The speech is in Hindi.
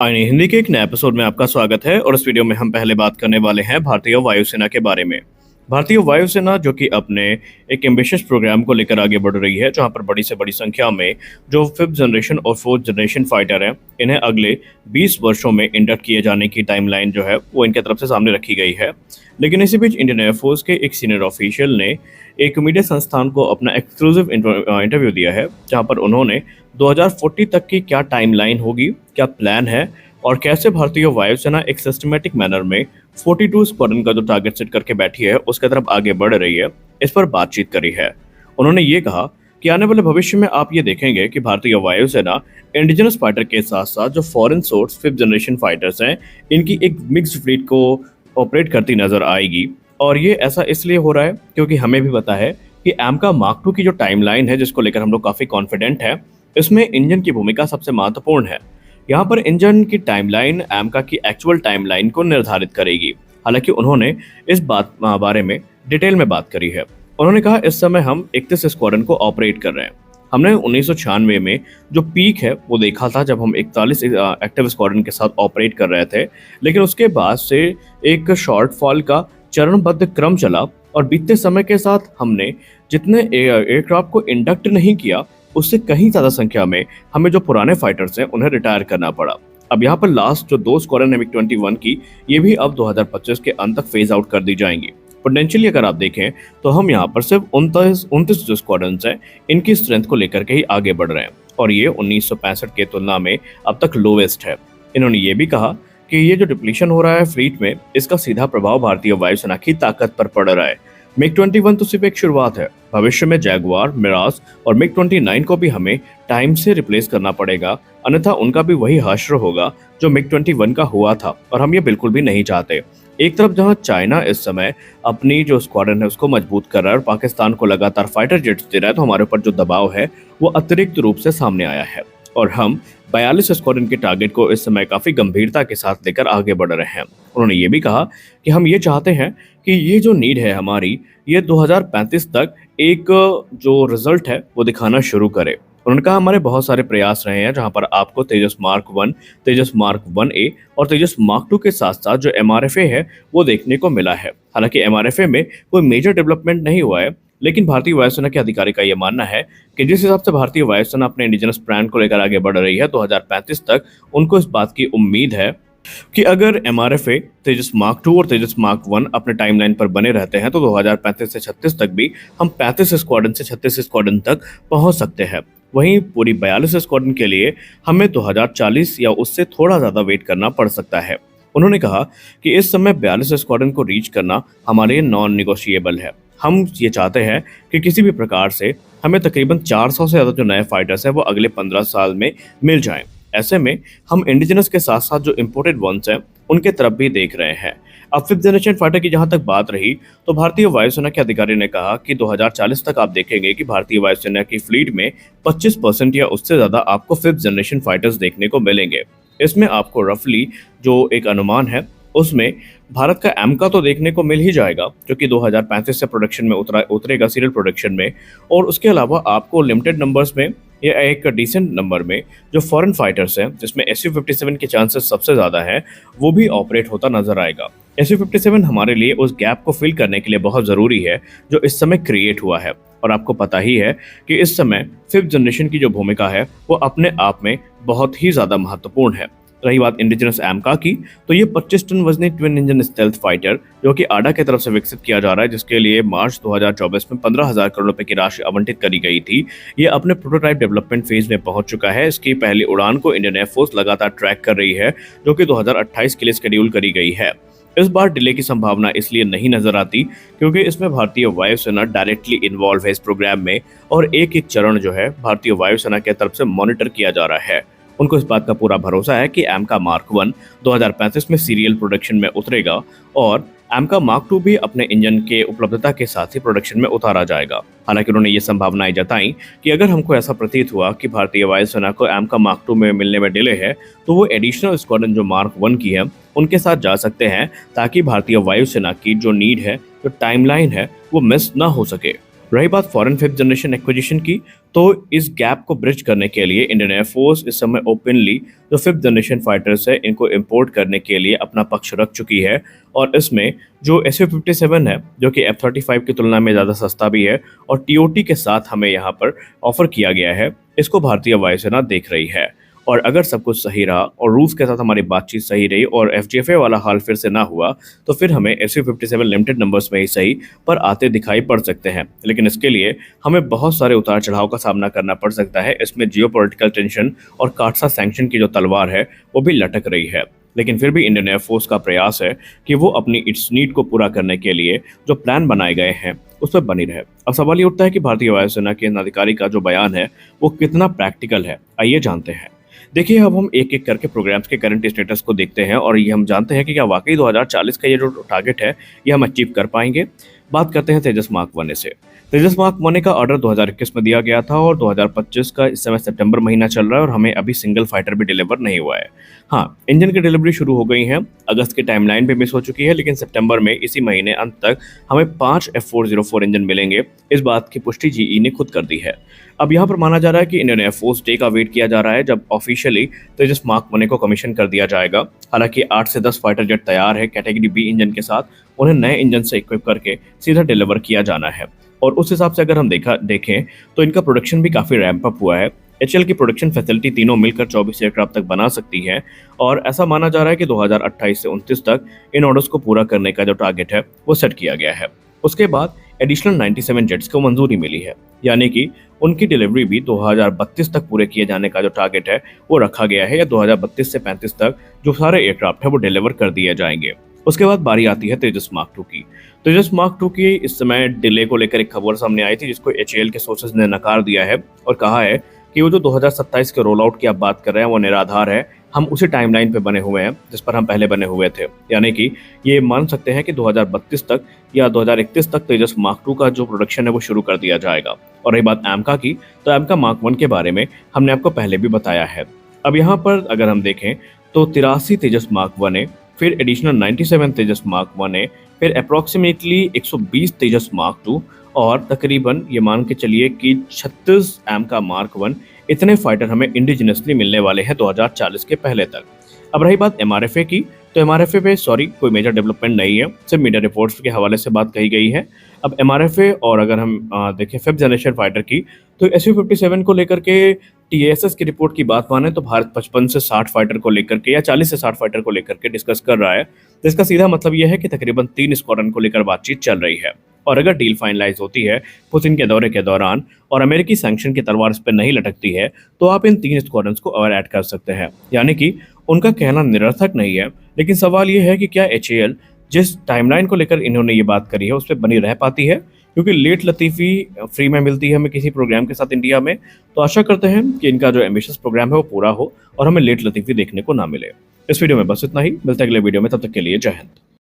हिंदी के एक नए एपिसोड में आपका स्वागत है और इस वीडियो में हम पहले बात करने वाले हैं भारतीय वायुसेना के बारे में। भारतीय वायुसेना जो कि अपने एक एम्बिशियस प्रोग्राम को लेकर आगे बढ़ रही है, जहां पर बड़ी से बड़ी संख्या में जो फिफ्थ जनरेशन और फोर्थ जनरेशन फाइटर हैं, इन्हें अगले 20 वर्षों में इंडक्ट किए जाने की टाइमलाइन जो है वो इनके तरफ से सामने रखी गई है। लेकिन इसी बीच इंडियन एयरफोर्स के एक सीनियर ऑफिशियल ने एक मीडिया संस्थान को अपना एक्सक्लूसिव इंटरव्यू दिया है, जहां पर उन्होंने 2040 तक की क्या टाइमलाइन होगी, क्या प्लान है और कैसे भारतीय वायुसेना एक सिस्टमेटिक मैनर में 42 स्क्वाड्रन का जो टारगेट सेट करके बैठी है उसके तरफ आगे बढ़ रही है, इस पर बातचीत करी है। उन्होंने ये कहा कि आने वाले भविष्य में आप ये देखेंगे कि भारतीय वायुसेना इंडिजिनस फाइटर के साथ साथ जो foreign source fifth generation fighters हैं, इनकी एक मिक्स्ड फ्लीट को ऑपरेट करती नजर आएगी। और ये ऐसा इसलिए हो रहा है क्योंकि हमें भी पता है कि एमका मार्क 2 की जो टाइमलाइन है, जिसको लेकर हम लोग काफी कॉन्फिडेंट है, इसमें इंजन की भूमिका सबसे महत्वपूर्ण है। यहाँ पर इंजन की टाइमलाइन एमका की एक्चुअल टाइमलाइन को निर्धारित करेगी। हालांकि उन्होंने इस बारे में डिटेल में बात करी है। उन्होंने कहा इस समय हम 31 स्क्वाड्रन को ऑपरेट कर रहे हैं। हमने 1996 में जो पीक है वो देखा था, जब हम 41 एक्टिव स्क्वाड्रन के साथ ऑपरेट कर रहे थे। लेकिन उसके बाद से एक शॉर्टफॉल का चरणबद्ध क्रम चला और बीतते समय के साथ हमने जितने एयरक्राफ्ट को इंडक्ट नहीं किया, उससे कहीं ज्यादा संख्या में हमें जो पुराने फाइटर्स हैं उन्हें रिटायर करना पड़ा। अब यहाँ पर लास्ट जो 2 स्क्वाड्रन है MiG-21 की, ये भी अब 2025 के अंत तक फेज आउट कर दी जाएंगी। पोटेंशियली अगर आप देखें तो हम यहाँ पर सिर्फ 29 जो स्क्वाड्रन हैं, इनकी स्ट्रेंथ को लेकर के ही आगे बढ़ रहे हैं और ये 1965 के तुलना में अब तक लोवेस्ट है। इन्होंने ये भी कहा कि ये जो डिप्लीशन हो रहा है फ्लीट में, इसका सीधा प्रभाव भारतीय वायुसेना की ताकत पर पड़ रहा है। MiG-21 तो सिर्फ एक शुरुआत है। भविष्य में जैगुआर, मिराज और MiG-29 को भी हमें टाइम से रिप्लेस करना पड़ेगा, अन्यथा उनका भी वही हश्र होगा जो MiG-21 का हुआ था और हम ये बिल्कुल भी नहीं चाहते। एक तरफ जहां चाइना इस समय अपनी जो स्क्वाड्रन है उसको मजबूत कर रहा है और पाकिस्तान को लगातार फाइटर जेट्स दे रहा है, तो हमारे ऊपर जो दबाव है वो अतिरिक्त रूप से सामने आया है और हम 42 स्क्वाड्रन के टारगेट को इस समय काफी गंभीरता के साथ लेकर आगे बढ़ रहे हैं। उन्होंने ये भी कहा कि हम ये चाहते हैं कि ये जो नीड है हमारी, ये 2035 तक एक जो रिजल्ट है वो दिखाना शुरू करे। उन्होंने कहा हमारे बहुत सारे प्रयास रहे हैं, जहां पर आपको तेजस मार्क 1, तेजस मार्क 1A और तेजस मार्क 2 के साथ साथ जो MRFA है वो देखने को मिला है। हालांकि MRFA में कोई मेजर डेवलपमेंट नहीं हुआ है, लेकिन भारतीय वायुसेना के अधिकारी का यह मानना है कि जिस हिसाब से भारतीय वायुसेना अपने इंडिजिनस ब्रांड को लेकर आगे बढ़ रही है, 2035 तक उनको इस बात की उम्मीद है कि अगर MRFA, तेजस मार्क 2 और तेजस मार्क 1 अपने टाइमलाइन पर बने रहते हैं तो 2035 से 36 तक भी हम 35 स्क्वाड्रन से 36 स्क्वाड्रन तक पहुंच सकते हैं। वहीं पूरी 42 स्क्वाड्रन के लिए हमें 2040 या उससे थोड़ा ज्यादा वेट करना पड़ सकता है। उन्होंने कहा कि इस समय 42 स्क्वाड्रन को रीच करना हमारे नॉन निगोशिएबल है। हम ये चाहते हैं कि किसी भी प्रकार से हमें तकरीबन 400 से ज़्यादा जो नए फाइटर्स हैं वो अगले 15 साल में मिल जाएं। ऐसे में हम इंडिजिनस के साथ साथ जो इम्पोर्टेड वंस हैं उनके तरफ भी देख रहे हैं। अब फिफ्थ जनरेशन फाइटर की जहां तक बात रही, तो भारतीय वायुसेना के अधिकारी ने कहा कि 2040 तक आप देखेंगे कि भारतीय वायुसेना की फ्लीट में 25% या उससे ज़्यादा आपको फिफ्थ जनरेशन फाइटर्स देखने को मिलेंगे। इसमें आपको रफली जो एक अनुमान है उसमें भारत का एमका तो देखने को मिल ही जाएगा, जो कि 2035 से प्रोडक्शन में उतरेगा सीरियल प्रोडक्शन में। और उसके अलावा आपको लिमिटेड नंबर्स में या एक डिसेंट नंबर में जो फॉरेन फाइटर्स हैं, जिसमें Su-57 के चांसेस सबसे ज़्यादा हैं, वो भी ऑपरेट होता नजर आएगा। Su-57 हमारे लिए उस गैप को फिल करने के लिए बहुत ज़रूरी है जो इस समय क्रिएट हुआ है। और आपको पता ही है कि इस समय फिफ्थ जनरेशन की जो भूमिका है वो अपने आप में बहुत ही ज़्यादा महत्वपूर्ण है। रही बात इंडिजिनस एमका की, तो ये 25 टन वजनी ट्विन इंजन स्टेल्थ फाइटर जो कि आडा की तरफ से विकसित किया जा रहा है, जिसके लिए मार्च 2024 में 15,000 करोड़ रुपए की राशि आवंटित करी गई थी, ये अपने प्रोटोटाइप डेवलपमेंट फेज में पहुंच चुका है। इसकी पहली उड़ान को इंडियन एयरफोर्स लगातार ट्रैक कर रही है, जो कि 2028 के लिए शेड्यूल करी गई है। इस बार डिले की संभावना इसलिए नहीं नजर आती क्योंकि इसमें भारतीय वायुसेना डायरेक्टली इन्वॉल्व है इस प्रोग्राम में और एक एक चरण जो है भारतीय वायुसेना की तरफ से मॉनिटर किया जा रहा है। उनको इस बात का पूरा भरोसा है कि एमका मार्क 1 2035 में सीरियल प्रोडक्शन में उतरेगा और एमका मार्क 2 भी अपने इंजन के उपलब्धता के साथ ही प्रोडक्शन में उतारा जाएगा। हालांकि उन्होंने ये संभावनाएं जताई कि अगर हमको ऐसा प्रतीत हुआ कि भारतीय वायुसेना को एमका मार्क 2 में मिलने में डिले है, तो वो एडिशनल स्क्वाड्रन जो मार्क 1 की है उनके साथ जा सकते हैं, ताकि भारतीय वायुसेना की जो नीड है, जो टाइमलाइन है, वो मिस ना हो सके। रही बात फॉरेन फिफ्थ जनरेशन एक्विजिशन की, तो इस गैप को ब्रिज करने के लिए इंडियन एयरफोर्स इस समय ओपनली जो फिफ्थ जनरेशन फाइटर्स है इनको इंपोर्ट करने के लिए अपना पक्ष रख चुकी है। और इसमें जो SU-57 है जो कि F-35 की तुलना में ज़्यादा सस्ता भी है और TOT के साथ हमें यहाँ पर ऑफर किया गया है, इसको भारतीय वायुसेना देख रही है। और अगर सब कुछ सही रहा और रूस के साथ हमारी बातचीत सही रही और FGFA वाला हाल फिर से ना हुआ, तो फिर हमें SU-57 लिमिटेड नंबर्स में ही सही पर आते दिखाई पड़ सकते हैं। लेकिन इसके लिए हमें बहुत सारे उतार चढ़ाव का सामना करना पड़ सकता है। इसमें जियोपॉलिटिकल टेंशन और काटसा सैंक्शन की जो तलवार है वो भी लटक रही है। लेकिन फिर भी इंडियन एयरफोर्स का प्रयास है कि वो अपनी इट्स नीड को पूरा करने के लिए जो प्लान बनाए गए हैं उस पर बनी रहे। अब सवाल ये उठता है कि भारतीय वायुसेना के इन अधिकारी का जो बयान है वो कितना प्रैक्टिकल है। आइए जानते हैं। देखिए, अब हम एक एक करके प्रोग्राम्स के करंट स्टेटस को देखते हैं और ये हम जानते हैं कि क्या वाकई 2040 का ये जो टारगेट है ये हम अचीव कर पाएंगे। बात करते हैं तेजस मार्क 1 से। तेजस मार्क 1 का ऑर्डर 2021 में दिया गया था और 2025 का इस समय सितंबर महीना चल रहा है और हमें अभी सिंगल फाइटर भी डिलीवर नहीं हुआ है। हाँ, इंजन की डिलीवरी शुरू हो गई है, अगस्त की टाइमलाइन भी मिस हो चुकी है, लेकिन सितंबर में इसी महीने अंत तक हमें 5 F404 इंजन मिलेंगे। इस बात की पुष्टि GE ने खुद कर दी है। अब यहाँ पर माना जा रहा है कि इंडियन एयरफोर्स डे का वेट किया जा रहा है जब ऑफिशियली तेजस मार्क 1 को कमीशन कर दिया जाएगा। हालांकि 8 से 10 फाइटर जेट तैयार है कैटेगरी B इंजन के साथ, उन्हें नए इंजन से इक्विप करके सीधा डिलीवर किया जाना है। और उस हिसाब से अगर हम देखें तो इनका प्रोडक्शन भी काफ़ी रैंप अप हुआ है। HAL की प्रोडक्शन फैसिलिटी तीनों मिलकर 24 एयरक्राफ्ट तक बना सकती है और ऐसा माना जा रहा है कि 2028 से 29 तक इन ऑर्डर्स को पूरा करने का जो टारगेट है वो सेट किया गया है। उसके बाद एडिशनल 97 जेट्स को मंजूरी मिली है, यानी कि उनकी डिलीवरी भी 2032 तक पूरे किए जाने का जो टारगेट है वो रखा गया है, या 2032 से 35 तक जो सारे एयरक्राफ्ट है वो डिलीवर कर दिए जाएंगे। उसके बाद बारी आती है तेजस मार्क 2 की। तेजस मार्क 2 की इस समय डिले को लेकर एक खबर सामने आई थी जिसको HAL के सोर्सेज ने नकार दिया है और कहा है कि वो जो 2027 के रोल आउट की आप बात कर रहे हैं वो निराधार है। हम उसी टाइमलाइन पे बने हुए हैं जिस पर हम पहले बने हुए थे, यानी कि ये मान सकते हैं कि 2032 तक या 2031 तक तेजस मार्क 2 का जो प्रोडक्शन है वो शुरू कर दिया जाएगा। और रही बात AMCA की, तो AMCA मार्क 1 के बारे में हमने आपको पहले भी बताया है। अब यहाँ पर अगर हम देखें तो 83 तेजस मार्क 1 है, फिर एडिशनल 97 तेजस मार्क 1 है, फिर अप्रॉक्सीमेटली 120 तेजस मार्क 2 और तकरीबन ये मान के चलिए कि 36 AMCA मार्क 1, इतने फाइटर हमें इंडिजिनसली मिलने वाले हैं 2040 के पहले तक। अब रही बात MRFA की, तो MRFA पे कोई मेजर डेवलपमेंट नहीं है, सिर्फ मीडिया रिपोर्ट्स के हवाले से बात कही गई है। अब MRFA और अगर हम देखें फिफ्थ जनरेशन फाइटर की, तो SU-57 को लेकर के TASS की रिपोर्ट की बात माने तो भारत 55 से 60 फाइटर को लेकर के या 40 से 60 फाइटर को लेकर के डिस्कस कर रहा है। तो इसका सीधा मतलब यह है कि तकरीबन 3 स्क्वाड्रन को लेकर बातचीत चल रही है और अगर डील फाइनलाइज होती है पुतिन के दौरे के दौरान और अमेरिकी सैंक्शन की तलवार इस पर नहीं लटकती है तो आप इन 3 स्क्वाड्रन्स को और ऐड कर सकते हैं। यानी कि उनका कहना निरर्थक नहीं है, लेकिन सवाल यह है कि क्या HAL जिस टाइमलाइन को लेकर इन्होंने ये बात करी है उस पर बनी रह पाती है, क्योंकि लेट लतीफ़ी फ्री में मिलती है हमें किसी प्रोग्राम के साथ इंडिया में। तो आशा करते हैं कि इनका जो एम्बिशियस प्रोग्राम है वो पूरा हो और हमें लेट लतीफ़ी देखने को ना मिले। इस वीडियो में बस इतना ही, मिलते हैं अगले वीडियो में, तब तक के लिए जय हिंद।